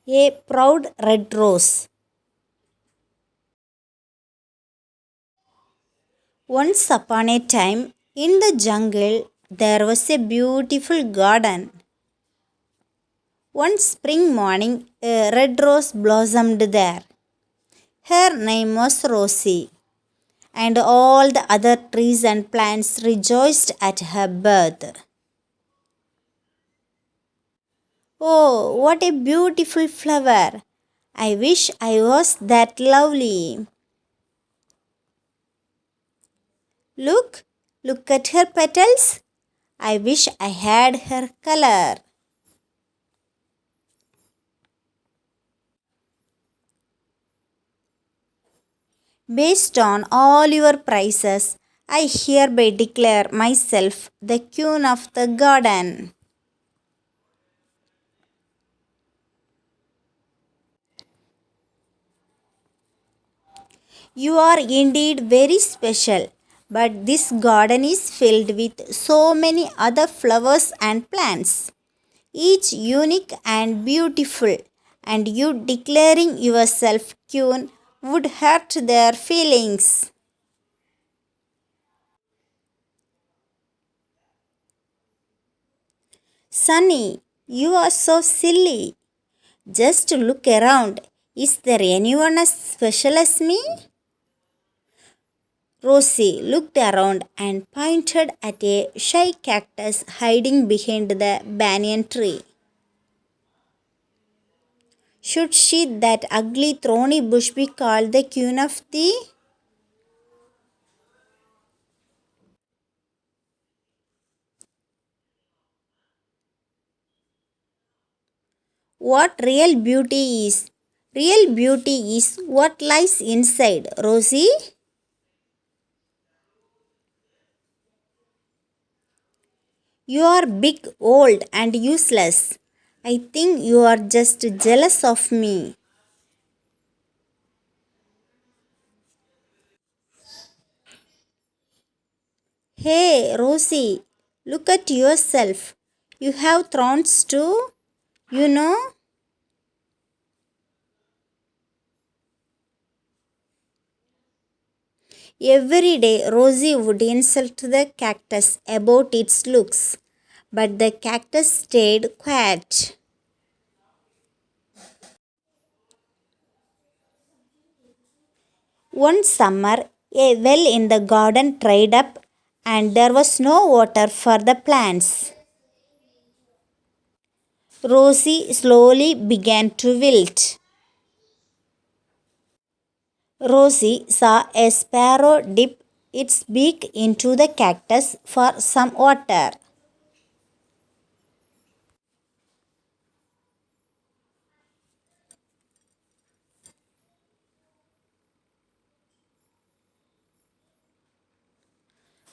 A proud red rose. Once upon a time, in the jungle, there was a beautiful garden. One spring morning, a red rose blossomed there. Her name was Rosie, and all the other trees and plants rejoiced at her birth. Oh, what a beautiful flower! I wish I was that lovely. Look, look at her petals. I wish I had her color. Based on all your prices, I hereby declare myself the queen of the garden. You are indeed very special, but this garden is filled with so many other flowers and plants, each unique and beautiful, and you declaring yourself queen would hurt their feelings. Sunny, you are so silly. Just look around. Is there anyone as special as me? Rosie looked around and pointed at a shy cactus hiding behind the banyan tree. Should she, that ugly thorny bush, be called the queen of the? What real beauty is? Real beauty is what lies inside, Rosie. You are big, old, and useless. I think you are just jealous of me. Hey, Rosie, look at yourself. You have thorns too, you know. Every day, Rosie would insult the cactus about its looks, but the cactus stayed quiet. One summer, a well in the garden dried up, and there was no water for the plants. Rosie slowly began to wilt. Rosie saw a sparrow dip its beak into the cactus for some water.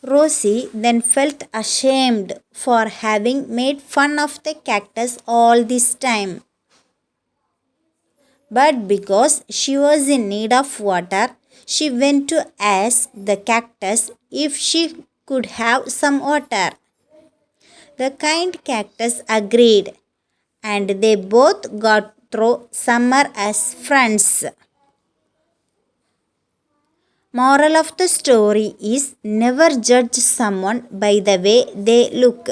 Rosie then felt ashamed for having made fun of the cactus all this time. But because she was in need of water, she went to ask the cactus if she could have some water. The kind cactus agreed, and they both got through summer as friends. Moral of the story is never judge someone by the way they look.